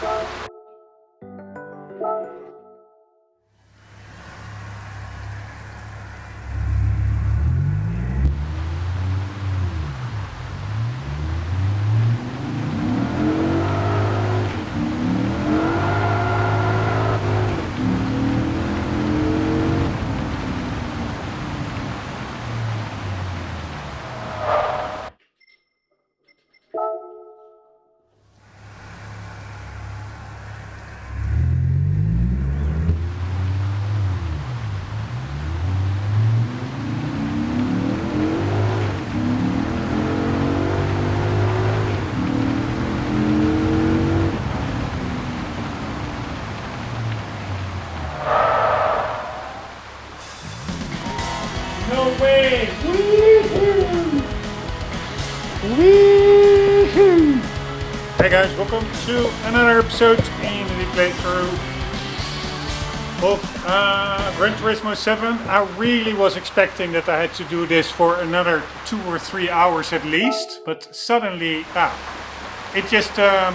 No way! Woohoo! Woohoo! Hey guys, welcome to another episode in the playthrough of Gran Turismo 7. I really was expecting that I had to do this for another 2 or 3 hours at least, but suddenly, it just, I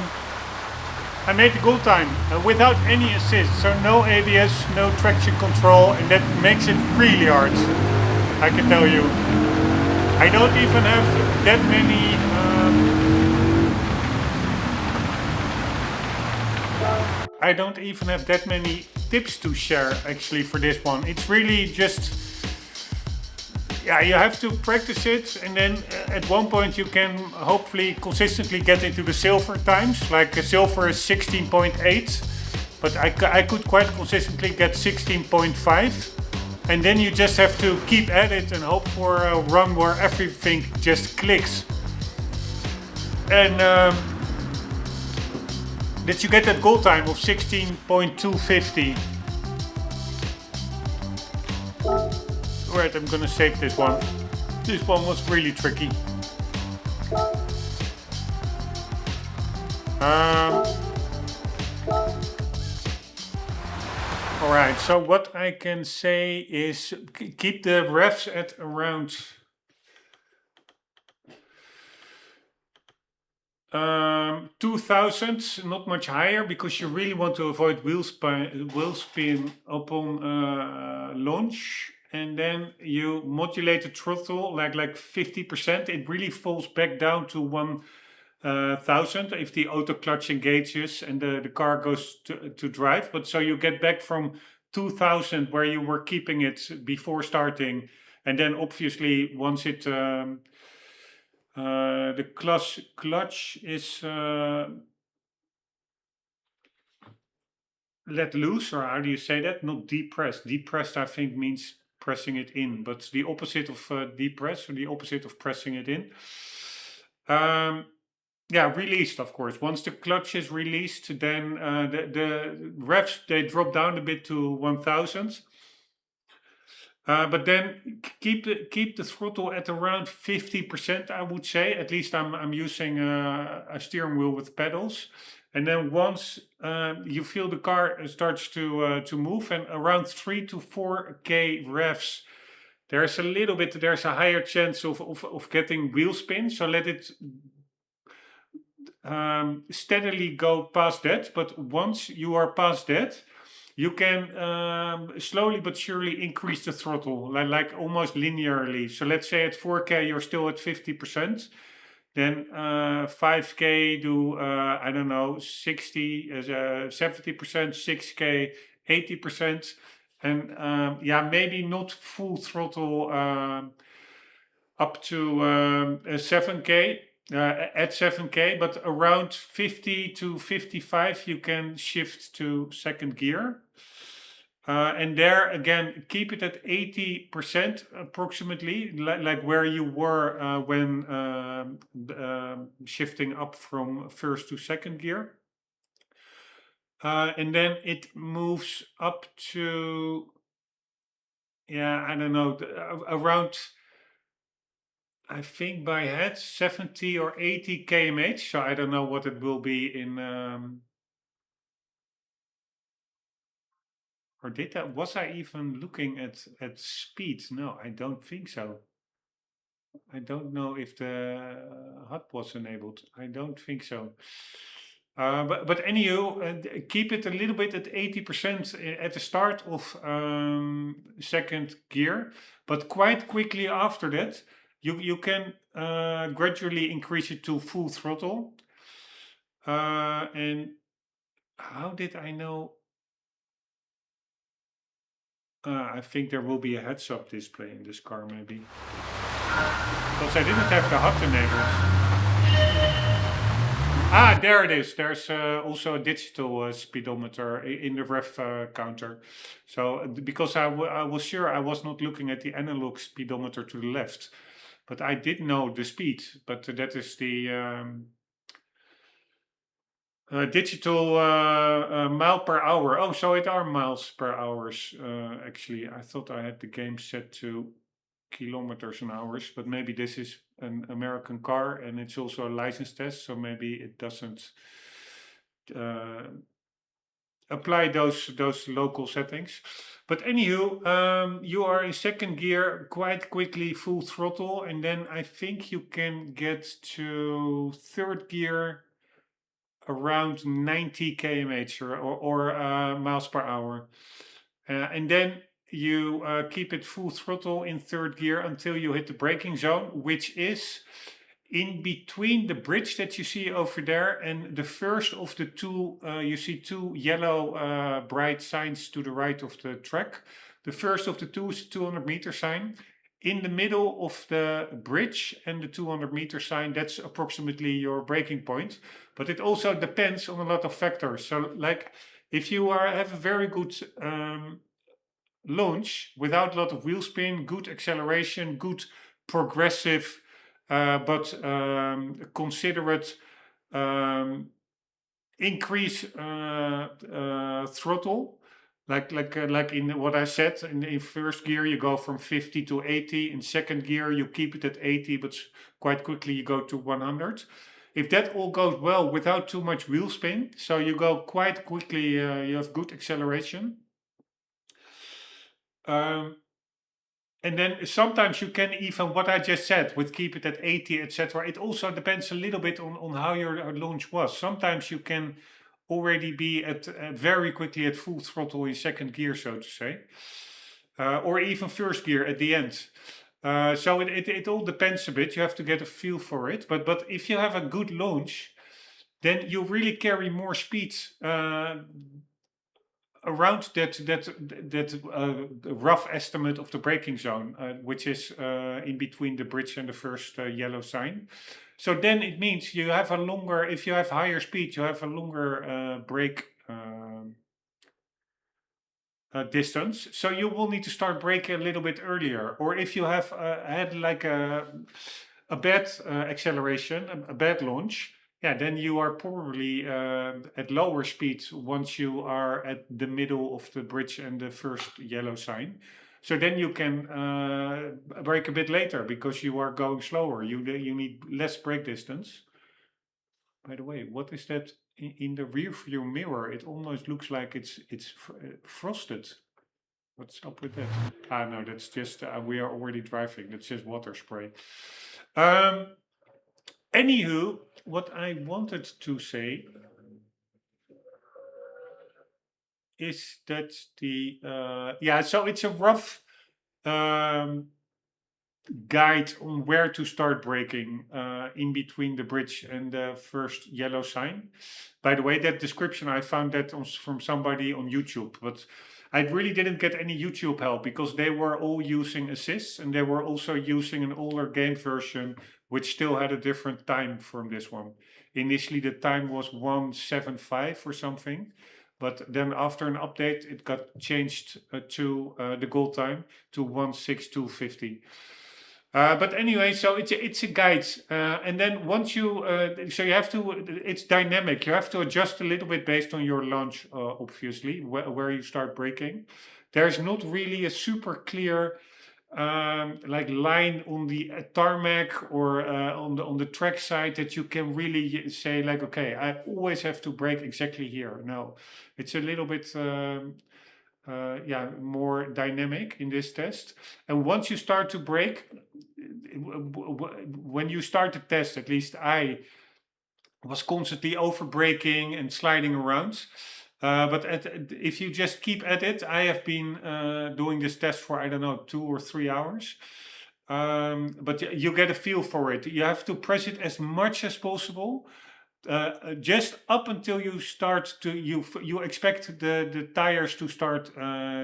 made the goal time without any assist, so no ABS, no traction control, and that makes it really hard. I can tell you. I don't even have that many tips to share actually for this one. It's really just, yeah, you have to practice it, and then at one point you can hopefully consistently get into the silver times. Like silver is 16.8, but I could quite consistently get 16.5. And then you just have to keep at it and hope for a run where everything just clicks. And that you get that goal time of 16.250. Alright, I'm gonna save this one. This one was really tricky. Alright, so what I can say is keep the revs at around 2000, not much higher, because you really want to avoid wheel spin upon launch. And then you modulate the throttle like 50%. It really falls back down to 1000 if the auto clutch engages and the car goes to drive. But so you get back from 2000 where you were keeping it before starting, and then obviously once it the clutch is let loose, or how do you say that? Not depressed. Depressed I think means pressing it in, but the opposite of depress, or the opposite of pressing it in. Yeah, released, of course. Once the clutch is released, then the revs, they drop down a bit to 1000. But then keep the throttle at around 50%, I would say. At least I'm using a steering wheel with pedals. And then once you feel the car starts to move, and around 3 to 4k revs, there's a higher chance of getting wheel spin. So let it steadily go past that. But once you are past that, you can slowly but surely increase the throttle, like almost linearly. So let's say at 4k you're still at 50%. Then 5k do, I don't know, 60, 70%, 6k, 80%. And yeah, maybe not full throttle up to 7k. At 7k, but around 50 to 55 you can shift to second gear. And there again, keep it at 80% approximately, like where you were when shifting up from first to second gear. And then it moves up to, yeah, I don't know, around, I think by head 70 or 80 km/h. So I don't know what it will be in. Or was I even looking at speed? No, I don't think so. I don't know if the HUD was enabled. I don't think so. But anywho, keep it a little bit at 80% at the start of second gear, but quite quickly after that, you can gradually increase it to full throttle. And how did I know? I think there will be a heads-up display in this car, maybe. Because I didn't have the HUD enabled. Ah, there it is. There's also a digital speedometer in the ref counter. So because I was sure I was not looking at the analog speedometer to the left, but I did know the speed. But that is the digital mile per hour. Oh, so it are miles per hours. Actually, I thought I had the game set to kilometers and hours, but maybe this is an American car and it's also a license test, so maybe it doesn't uh, apply those local settings. But anywho, you are in second gear quite quickly, full throttle, and then I think you can get to third gear around 90 km or miles per hour. And then you keep it full throttle in third gear until you hit the braking zone, which is in between the bridge that you see over there and the first of the two. You see two yellow bright signs to the right of the track. The first of the two is 200-meter sign. In the middle of the bridge and the 200-meter sign, that's approximately your braking point. But it also depends on a lot of factors. So, like, if you have a very good launch without a lot of wheel spin, good acceleration, good progressive, but considerate increase throttle. Like in what I said, in first gear you go from 50 to 80. In second gear you keep it at 80, but quite quickly you go to 100. If that all goes well without too much wheel spin, so you go quite quickly, you have good acceleration. Um, and then sometimes you can even what I just said with keep it at 80, etc. It also depends a little bit on how your launch was. Sometimes you can already be at very quickly at full throttle in second gear, so to say, or even first gear at the end. So it all depends a bit. You have to get a feel for it. But if you have a good launch, then you really carry more speed around that rough estimate of the braking zone, which is in between the bridge and the first yellow sign. So then it means you have a longer, if you have higher speed, you have a longer brake distance. So you will need to start braking a little bit earlier. Or if you have had like a bad acceleration, a bad launch, yeah, then you are probably at lower speed once you are at the middle of the bridge and the first yellow sign. So then you can brake a bit later because you are going slower. You need less brake distance. By the way, what is that in the rear view mirror? It almost looks like it's frosted. What's up with that? Ah, no, that's just we are already driving. That's just water spray. Anywho, what I wanted to say is that yeah, so it's a rough guide on where to start braking in between the bridge and the first yellow sign. By the way, that description I found that from somebody on YouTube, but I really didn't get any YouTube help because they were all using assists and they were also using an older game version which still had a different time from this one. Initially, the time was 175 or something, but then after an update, it got changed to the gold time to 16250. But anyway, so it's a guide, and then once you so you have to it's dynamic. You have to adjust a little bit based on your launch, obviously, where you start braking. There's not really a super clear like line on the tarmac or on the track side that you can really say like, okay, I always have to brake exactly here. No, it's a little bit. Yeah, more dynamic in this test. And once you start to brake, when you start the test, at least I was constantly over braking and sliding around. But if you just keep at it, I have been doing this test for, I don't know, 2 or 3 hours. But you get a feel for it. You have to press it as much as possible, just up until you start to you expect the tires to start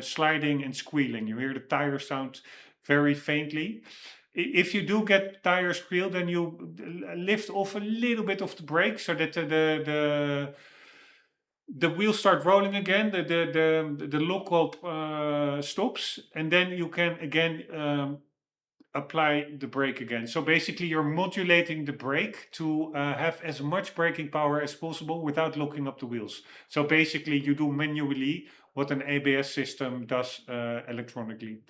sliding and squealing. You hear the tire sound very faintly. If you do get tire squeal, then you lift off a little bit of the brake so that the wheels start rolling again, the lock-up stops, and then you can again apply the brake again. So basically you're modulating the brake to have as much braking power as possible without locking up the wheels. So basically you do manually what an ABS system does electronically.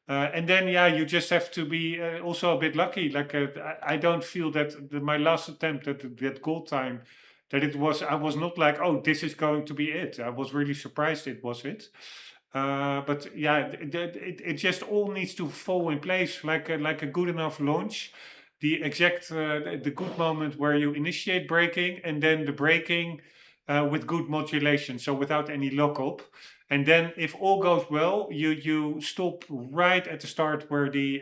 And then, yeah, you just have to be also a bit lucky. Like I don't feel that my last attempt at that goal time, that I was not like, oh, this is going to be it. I was really surprised it was it. But yeah, it just all needs to fall in place, like a good enough launch, the exact the good moment where you initiate braking, and then the braking with good modulation, so without any lockup. And then, if all goes well, you stop right at the start where the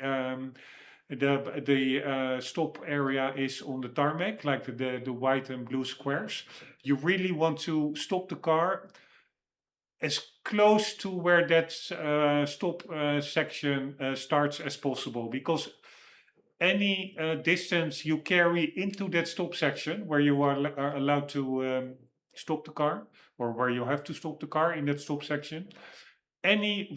stop area is on the tarmac, like the white and blue squares. You really want to stop the car as close to where that stop section starts as possible, because any distance you carry into that stop section where you are allowed to stop the car, or where you have to stop the car in that stop section, any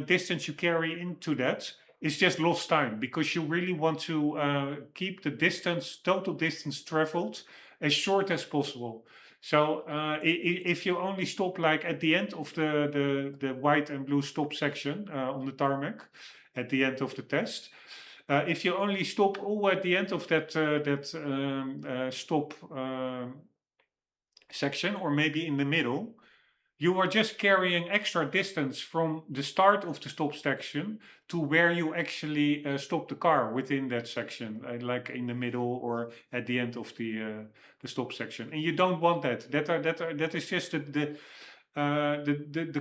distance you carry into that is just lost time, because you really want to keep the distance, total distance traveled, as short as possible. So if you only stop like at the end of the white and blue stop section on the tarmac at the end of the test, if you only stop all at the end of that stop section, or maybe in the middle, you are just carrying extra distance from the start of the stop section to where you actually stop the car within that section, like in the middle or at the end of the stop section. And you don't want that. That is just the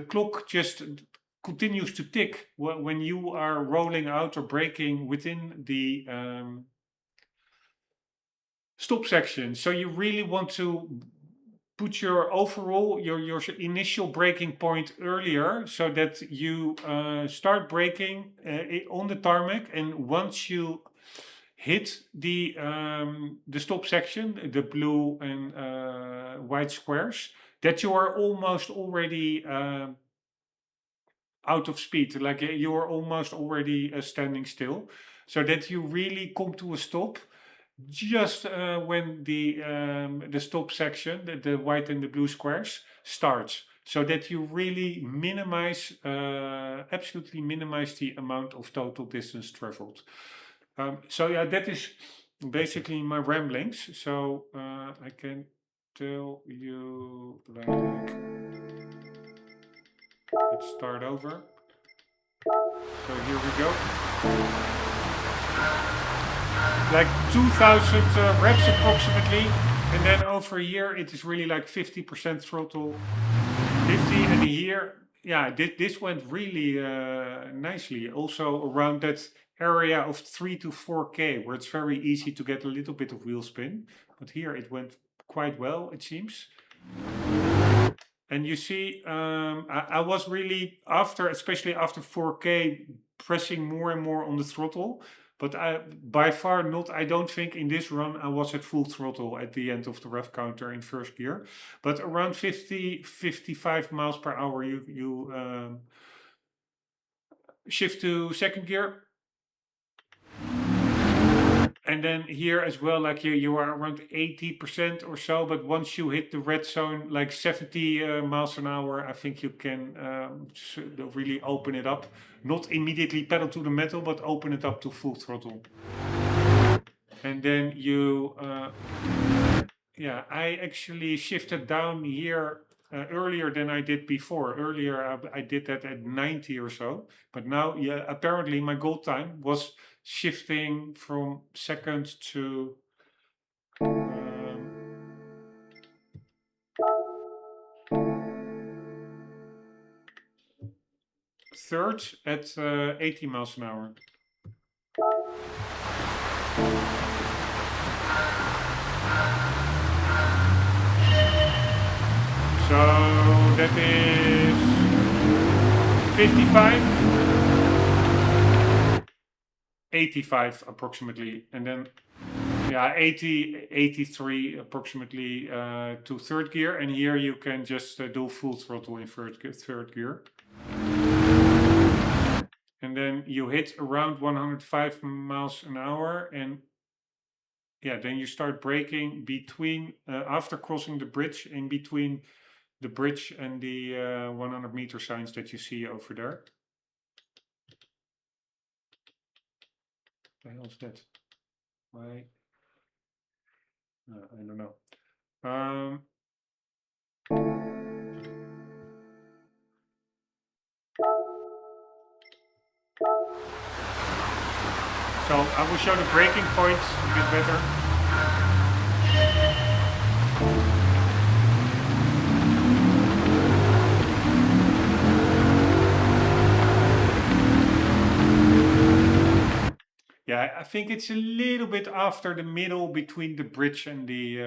clock just continues to tick when you are rolling out or braking within the stop section. So you really want to put your overall your initial braking point earlier, so that you start braking on the tarmac, and once you hit the stop section, the blue and white squares, that you are almost already out of speed, like you are almost already standing still, so that you really come to a stop just when the stop section, the white and the blue squares, starts, so that you really minimize, absolutely minimize the amount of total distance traveled. So yeah, that is basically my ramblings. So I can tell you, like, let's start over. So here we go. Like 2000 reps approximately, and then over a year it is really like 50% throttle, 50, and here, yeah, this went really nicely. Also around that area of 3 to 4K, where it's very easy to get a little bit of wheel spin, but here it went quite well, it seems. And you see, I was really, after, especially after 4K, pressing more and more on the throttle. But by far not, I don't think in this run I was at full throttle at the end of the rev counter in first gear. But around 50, 55 miles per hour, you shift to second gear. And then here as well, like you are around 80% or so. But once you hit the red zone, like 70 miles an hour, I think you can really open it up. Not immediately pedal to the metal, but open it up to full throttle. And then you, yeah, I actually shifted down here earlier than I did before. Earlier I did that at 90 or so. But now, yeah, apparently my goal time was shifting from second to third at 80 miles an hour. So that is 55, 85 approximately, and then 80, 83 approximately to third gear, and here you can just do full throttle in third gear. And then you hit around 105 miles an hour, and then you start braking between, after crossing the bridge, in between the bridge and the 100 meter signs that you see over there. What the hell is that? Why? I don't know. So I will show the braking points a bit better. Yeah, I think it's a little bit after the middle between the bridge and the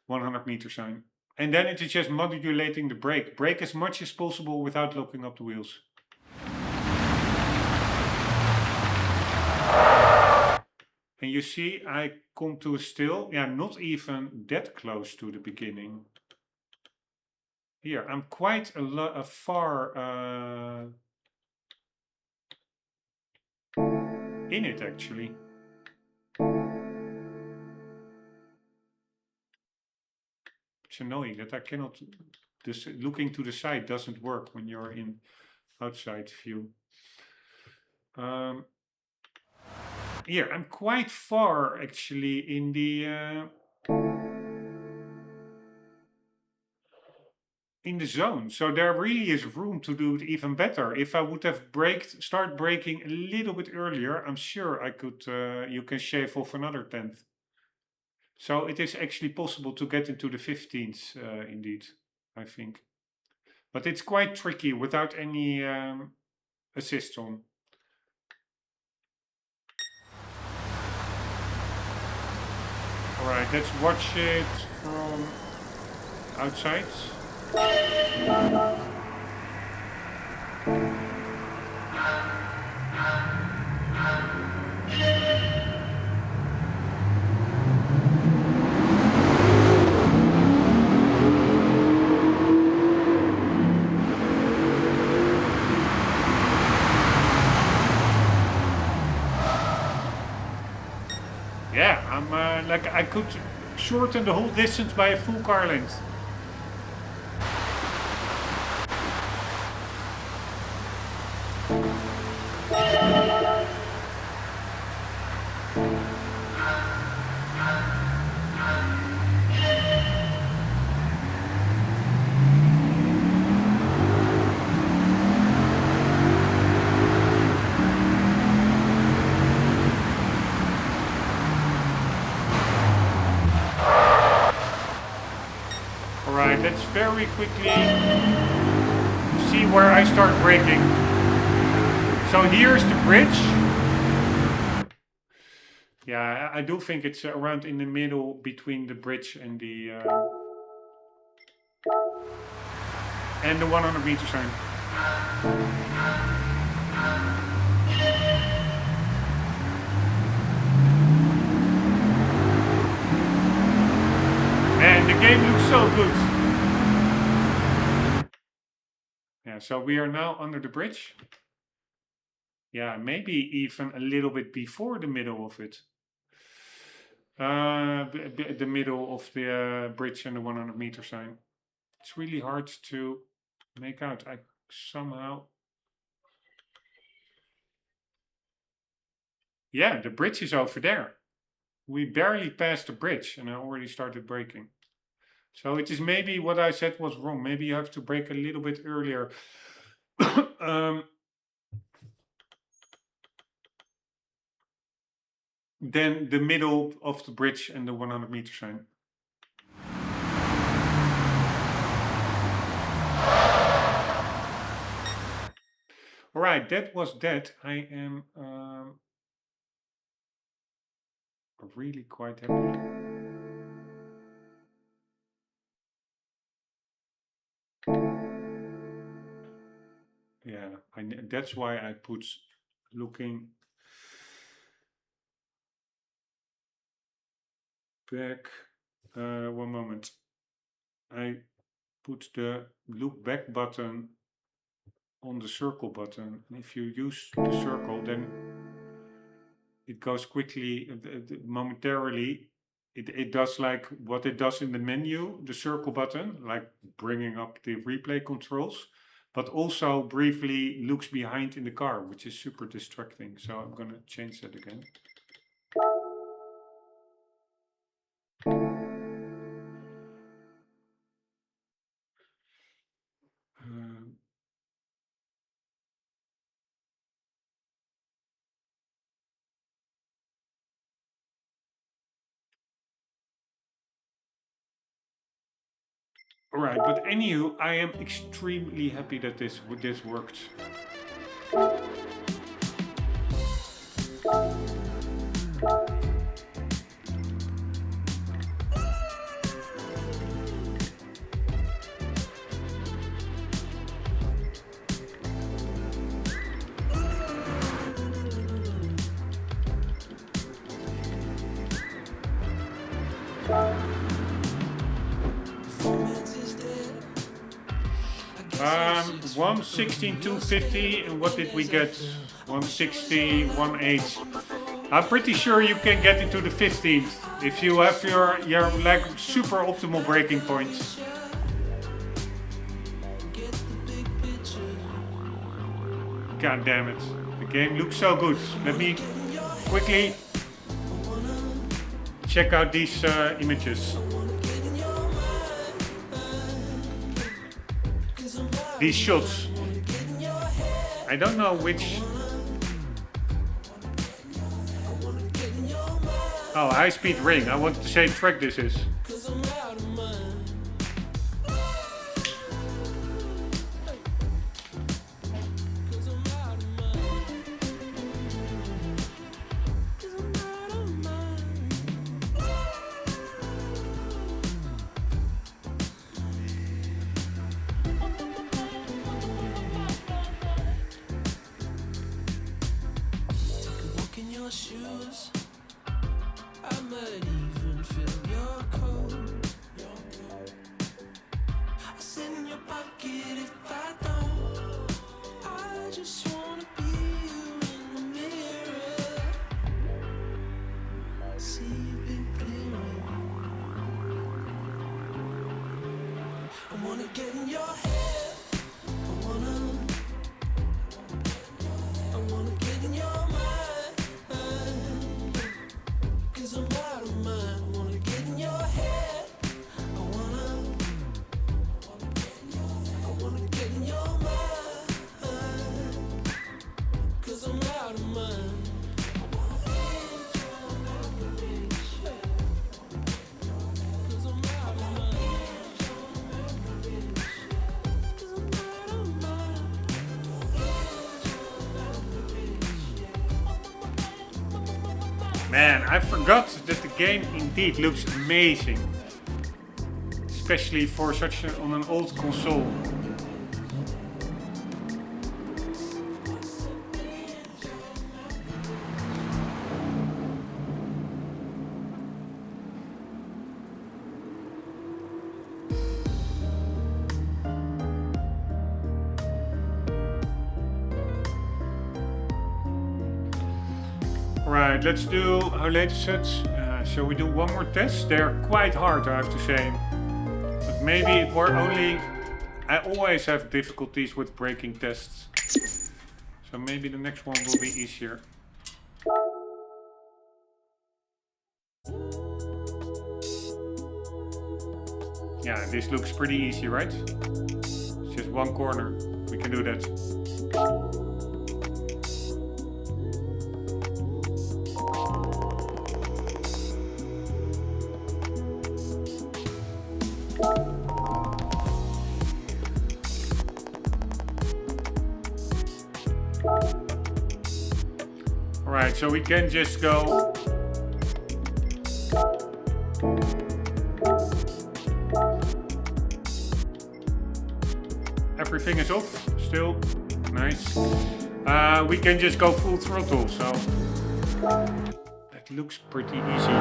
100 meter sign. And then it is just modulating the brake. Brake as much as possible without locking up the wheels. And you see, I come to a still, not even that close to the beginning. Here, I'm quite far in it actually. It's annoying that I cannot, looking to the side doesn't work when you're in outside view. Here, I'm quite far actually in the zone, so there really is room to do it even better. If I would have start braking a little bit earlier, I'm sure I could, you can shave off another 10th. So it is actually possible to get into the 15s indeed, I think. But it's quite tricky without any assist on. Alright, let's watch it from outside. Yeah, I'm like I could shorten the whole distance by a full car length. Alright, let's very quickly see where I start braking. So here's the bridge. Yeah, I do think it's around in the middle between the bridge and the 100 meter sign. Man, the game looks so good. Yeah, so we are now under the bridge. Yeah, maybe even a little bit before the middle of it. The middle of the bridge and the 100 meter sign. It's really hard to make out. I somehow... Yeah, the bridge is over there. We barely passed the bridge and I already started braking. So it is maybe what I said was wrong. Maybe you have to brake a little bit earlier. Than the middle of the bridge and the 100 meter sign. Alright, that was that. I am really quite happy. Yeah, that's why I put looking back. One moment. I put the look back button on the circle button. And if you use the circle, then it goes quickly, momentarily. It does like what it does in the menu, the circle button, like bringing up the replay controls, but also briefly looks behind in the car, which is super distracting. So I'm gonna change that again. Alright, but anywho, I am extremely happy that this worked. Um, 116, 250, and what did we get? 160, 18. I'm pretty sure you can get into the 15th if you have your like super optimal breaking points. God damn it. The game looks so good. Let me quickly check out these images. These shots. I don't know which. Oh, high speed ring. I wanted to say track this is. Man, I forgot that the game indeed looks amazing. Especially for on an old console. Right, let's do our latest sets. Shall we do one more test? They're quite hard, I have to say. But maybe it were only... I always have difficulties with breaking tests. So maybe the next one will be easier. Yeah, this looks pretty easy, right? It's just one corner. We can do that. Alright, so we can just go. Everything is off still. Nice. We can just go full throttle, so that looks pretty easy.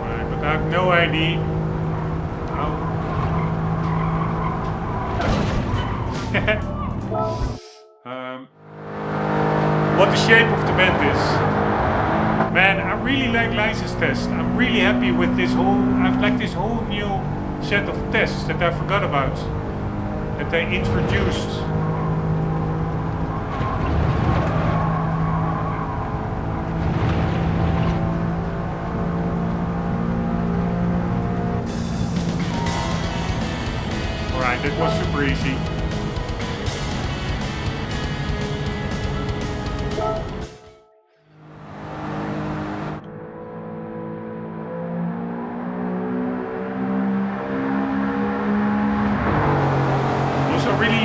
Alright, but I have no idea how. What the shape of the bend is. Man, I really like license tests. I'm really happy with this whole. I've like this whole new set of tests that I forgot about, that they introduced. Alright, that was super easy.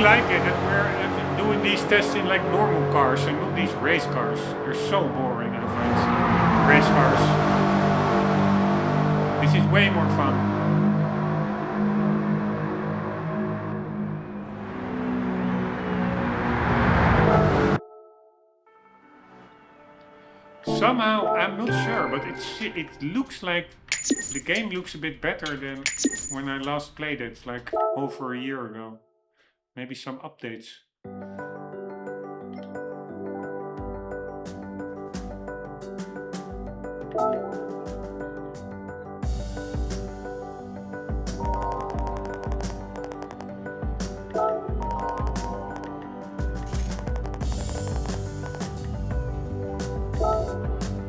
Like it that we're doing these tests in like normal cars and not these race cars. They're so boring, I find. Race cars. This is way more fun. Somehow, I'm not sure, but it looks like the game looks a bit better than when I last played it, like over a year ago. Maybe some updates.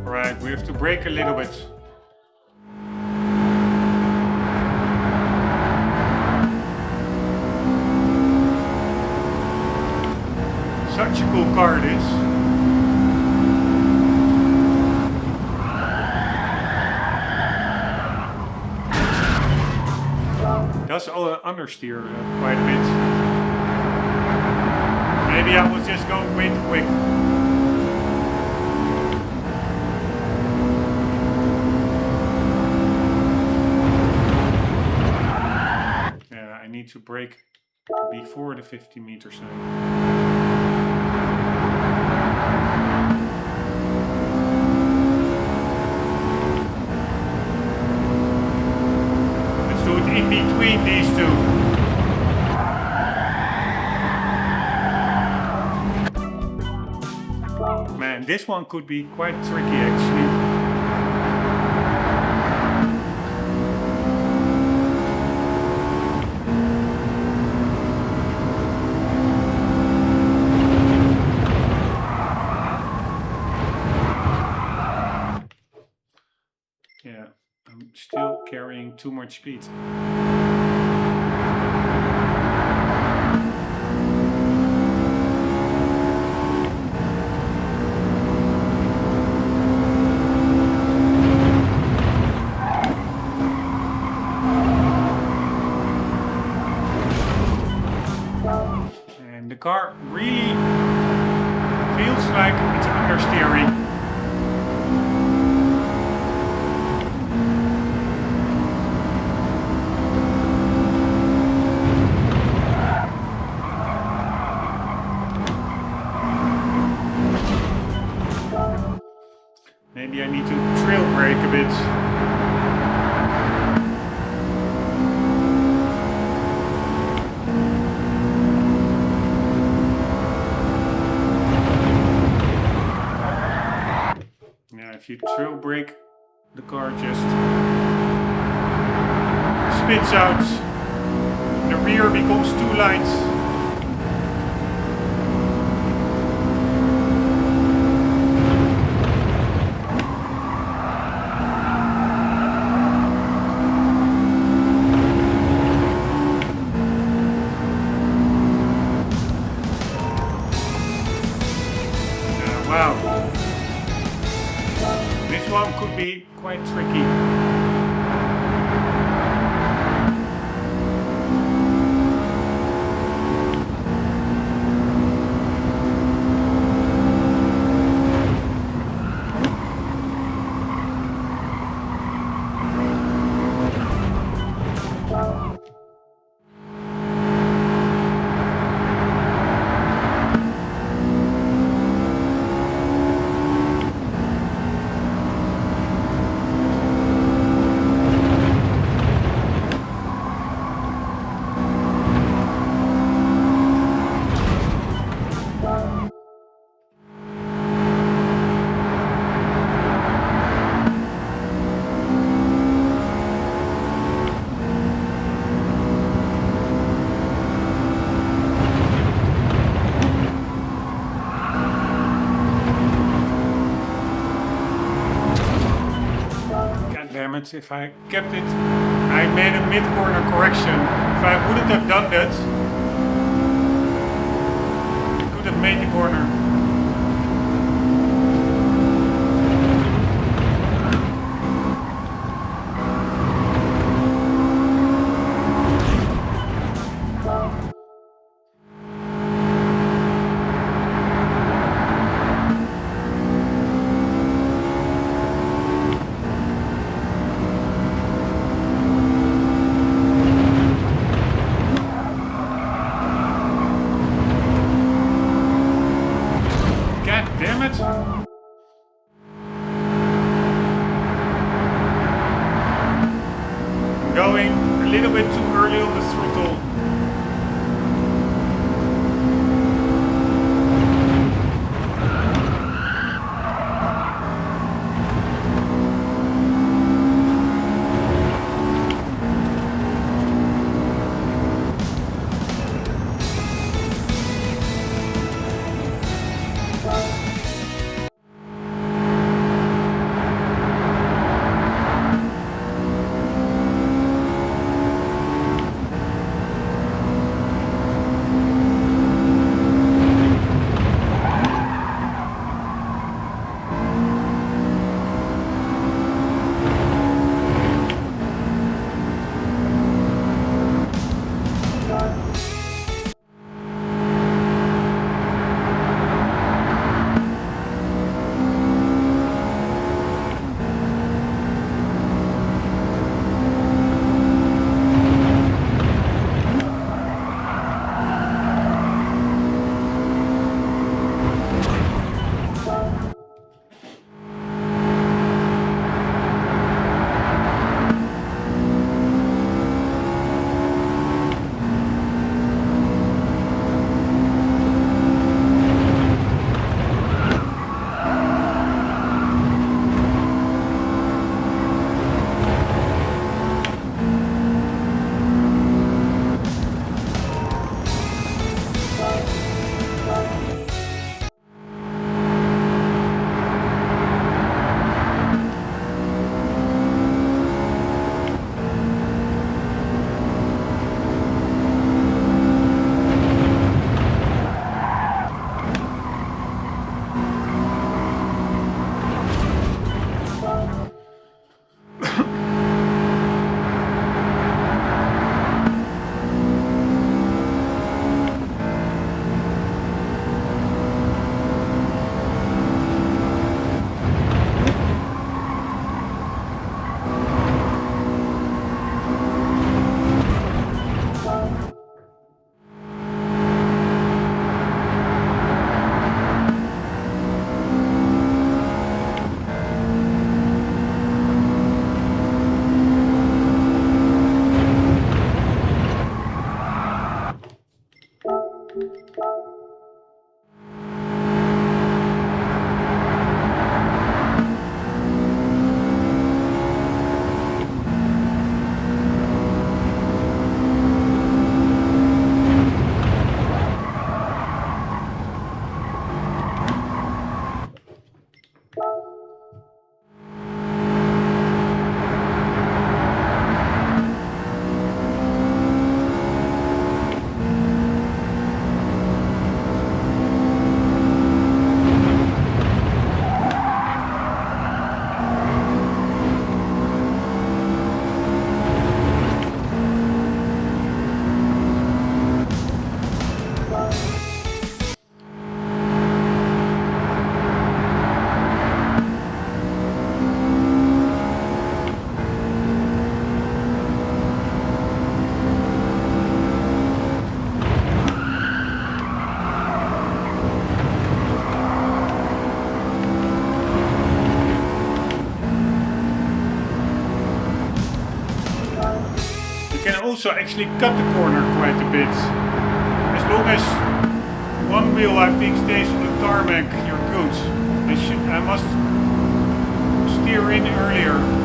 Alright, we have to brake a little bit. Such a cool car it is. Does understeer quite a bit. Maybe I was just going way too quick. Yeah, I need to brake before the 50 meter sign. In between these two. Man, this one could be quite tricky actually. Yeah, I'm still carrying too much speed. And the car really feels like it's understeering. Maybe I need to trail brake a bit. Yeah, if you trail brake, the car just spits out. The rear becomes two lines. Wow, this one could be quite tricky. damn it, if I kept it, I made a mid-corner correction. If I wouldn't have done that, I could have made the corner. Going a little bit too early on the throttle. Also actually cut the corner quite a bit. As long as one wheel I think stays on the tarmac, you're good. I must steer in earlier.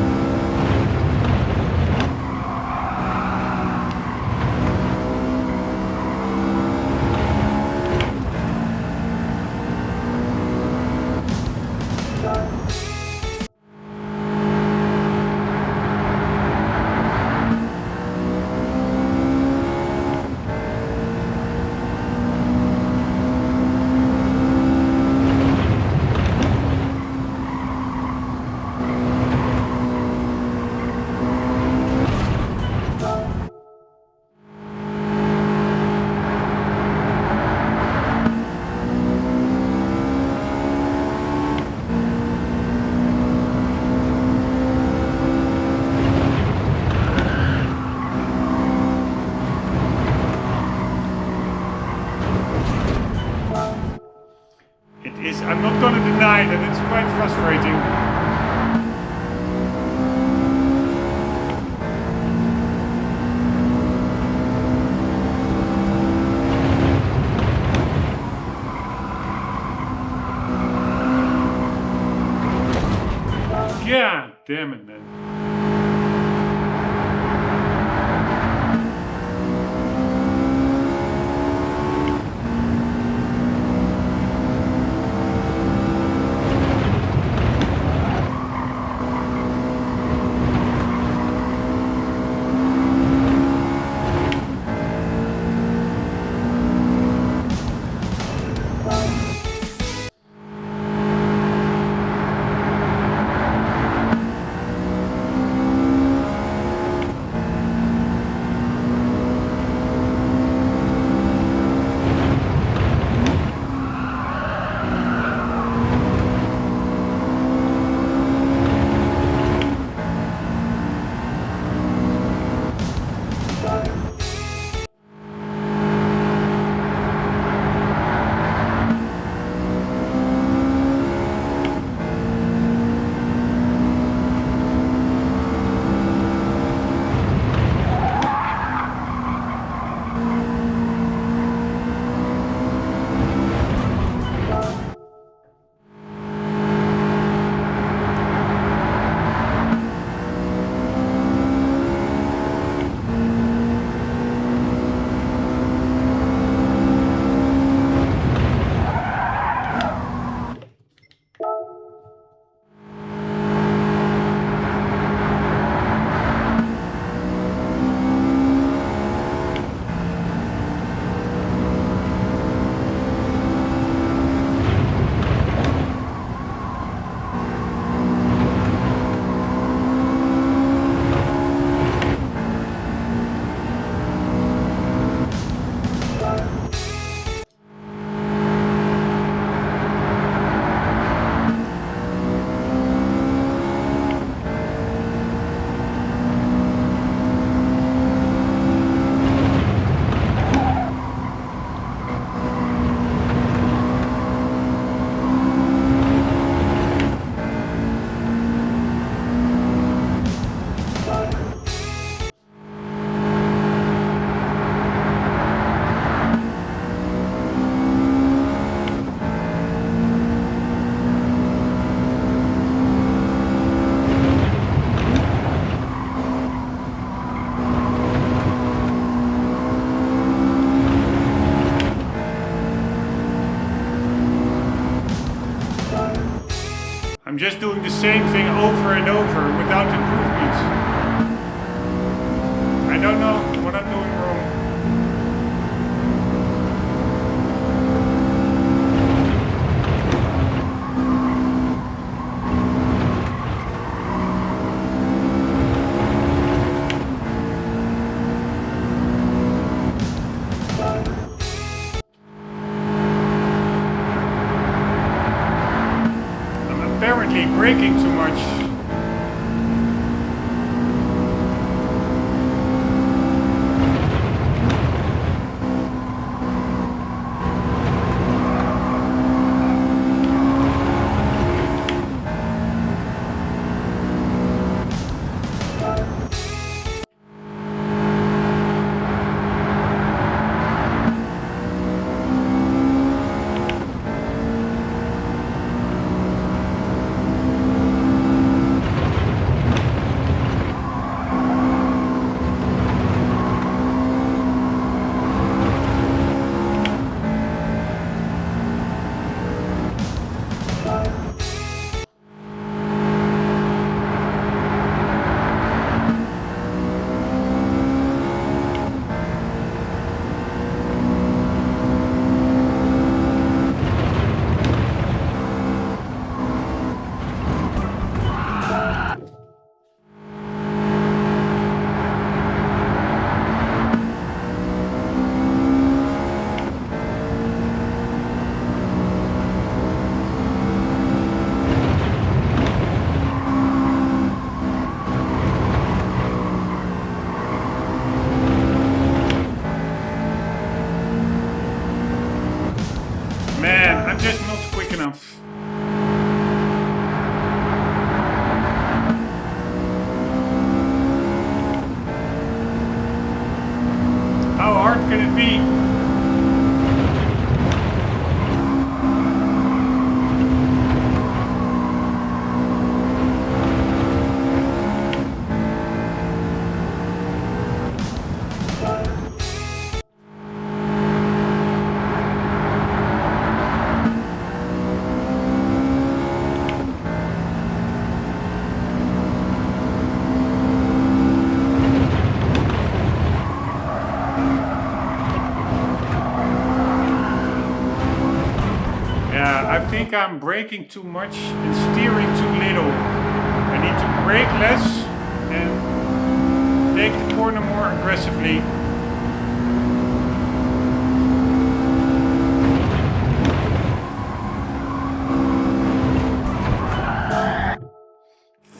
It is, I'm not gonna deny that it's quite frustrating. Yeah, damn it, man. I'm just doing the same thing over and over without improvements. I don't know what I'm doing wrong. Apparently braking too much. Yeah, I think I'm braking too much and steering too little. I need to brake less and take the corner more aggressively.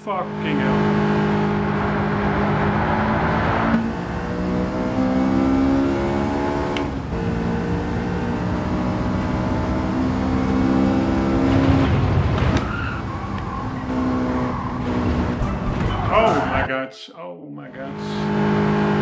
Fucking hell. Oh my god. Oh my god.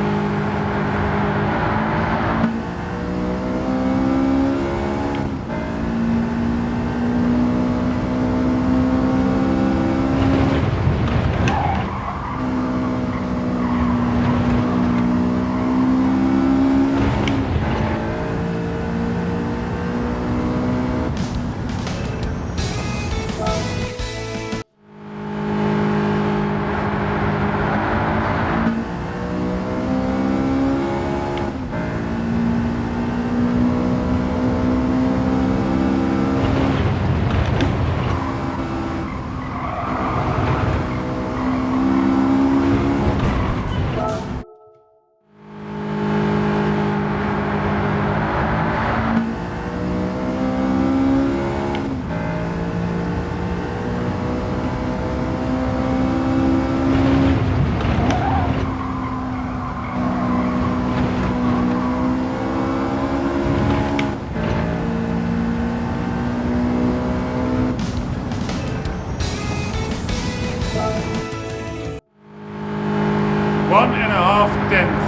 One and a half tenth.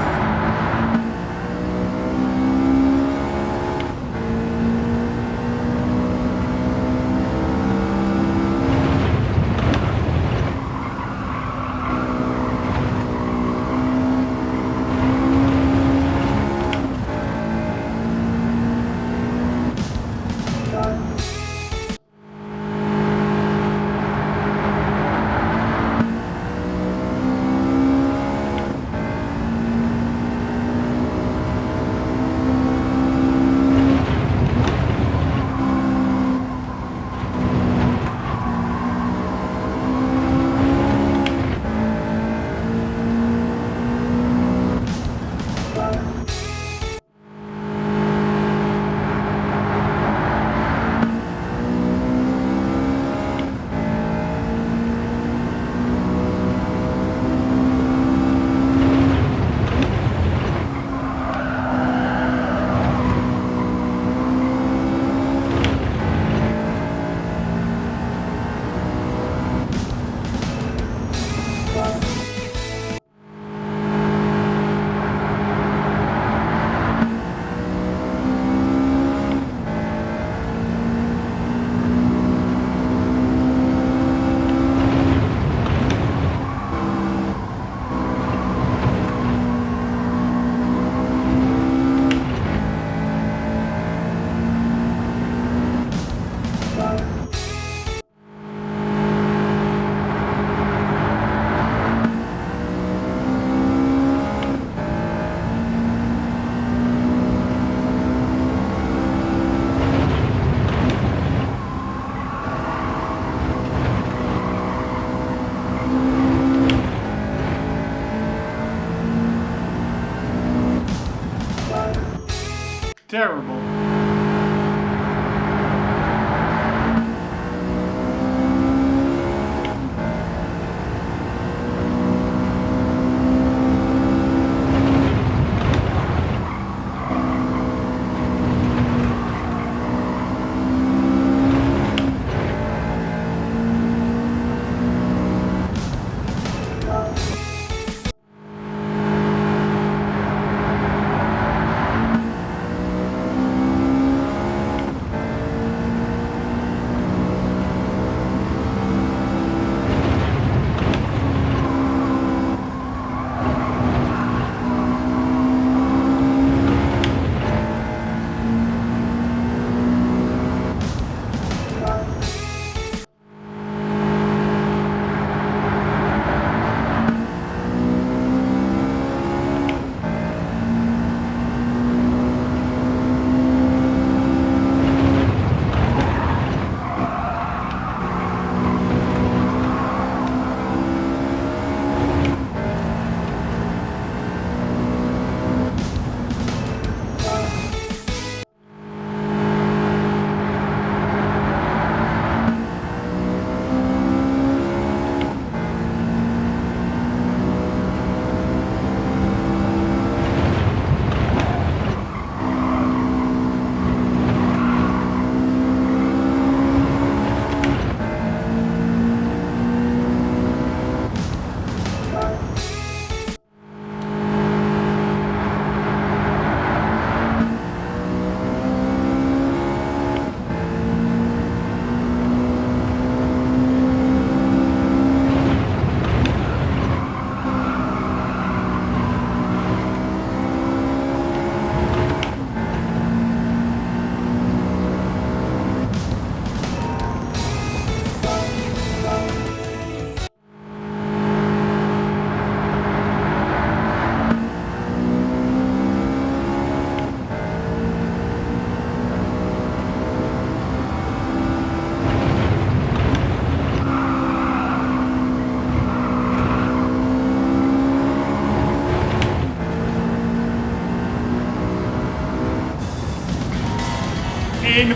Terrible.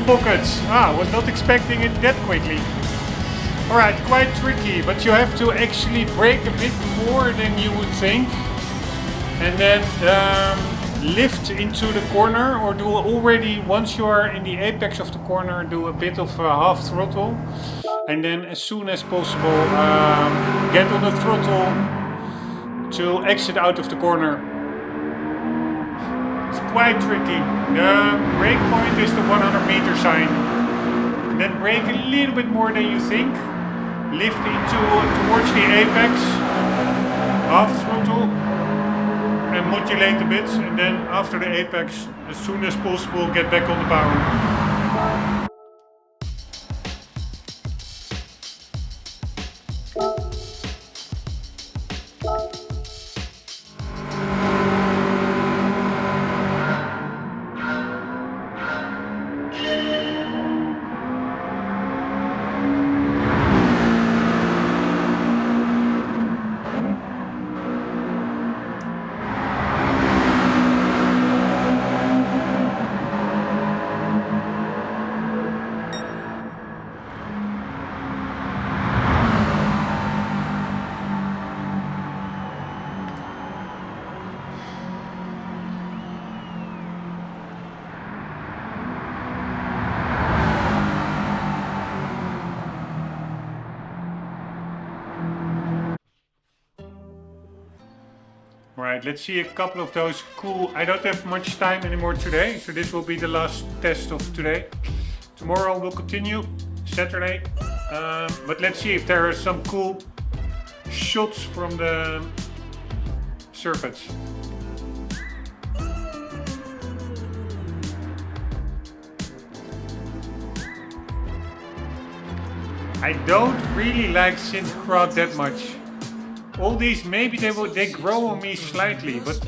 pockets. Was not expecting it that quickly. Alright, quite tricky, but you have to actually brake a bit more than you would think. And then lift into the corner, or do already, once you are in the apex of the corner, do a bit of half throttle. And then as soon as possible, get on the throttle to exit out of the corner. It's quite tricky. The brake point is the 100-meter sign. Then brake a little bit more than you think. Lift towards the apex, half throttle, and modulate a bit, and then after the apex, as soon as possible, get back on the power. Right, let's see a couple of those cool. I don't have much time anymore today, so this will be the last test of today. Tomorrow we'll continue, Saturday. But let's see if there are some cool shots from the circuits. I don't really like synth crowd that much. All these, maybe they grow on me slightly, but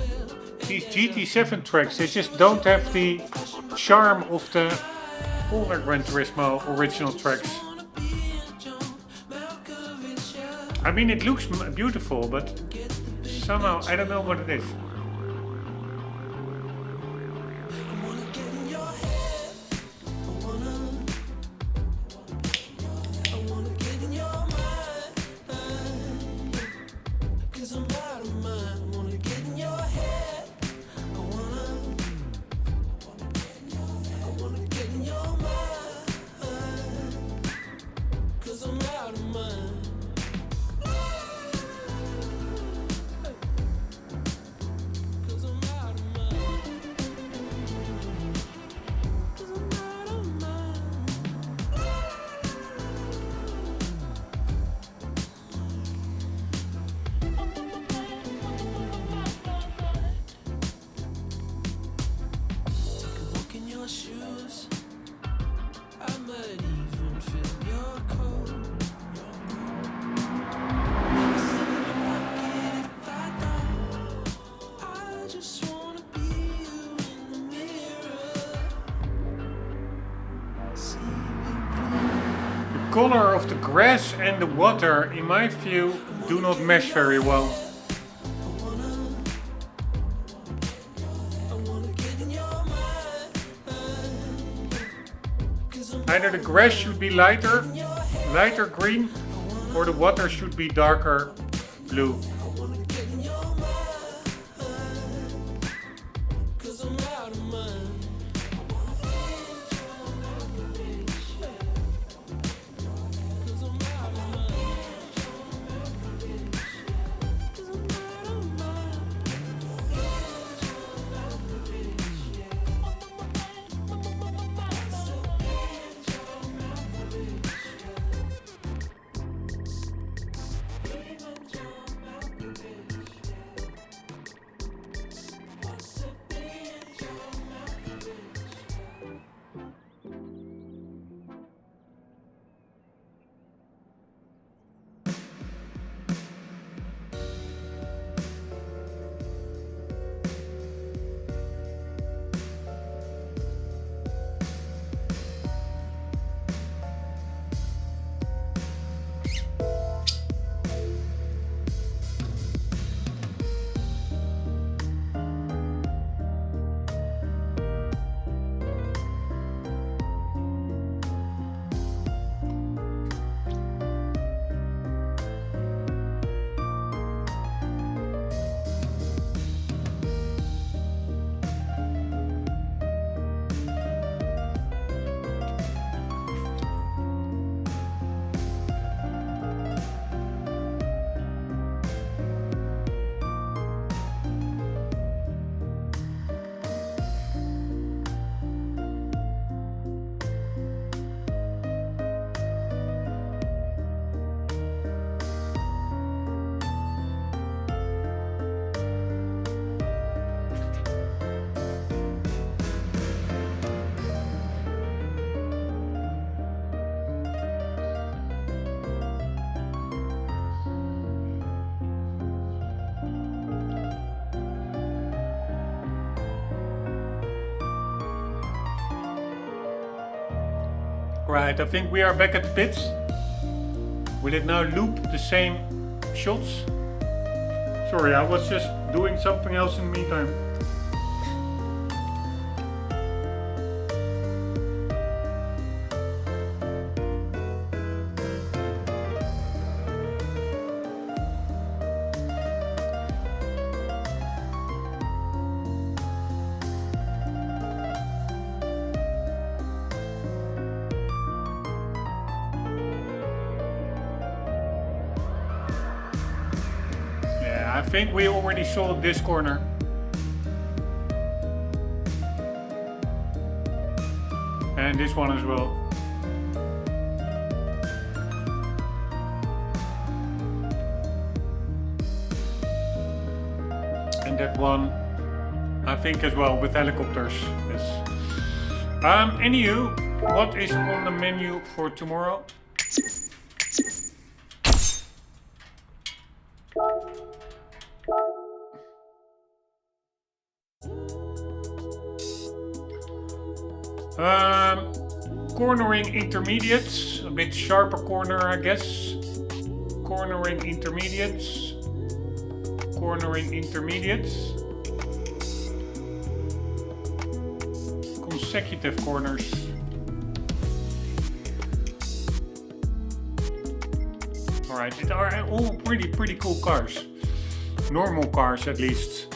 these GT7 tracks, they just don't have the charm of the older Gran Turismo original tracks. I mean, it looks beautiful, but somehow, I don't know what it is. The color of the grass and the water, in my view, do not mesh very well. Either the grass should be lighter green, or the water should be darker blue. Right, I think we are back at the pits. Will it now loop the same shots? Sorry, I was just doing something else in the meantime. I think we already saw this corner. And this one as well. And that one, I think as well, with helicopters. Yes. Anywho, what is on the menu for tomorrow? Cornering intermediates, a bit sharper corner, I guess. Cornering intermediates. Cornering intermediates. Consecutive corners. Alright, these are all pretty cool cars. Normal cars at least.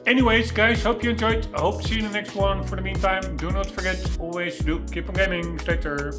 Anyways, guys, hope you enjoyed. I hope to see you in the next one. For the meantime, do not forget, always do keep on gaming. Later.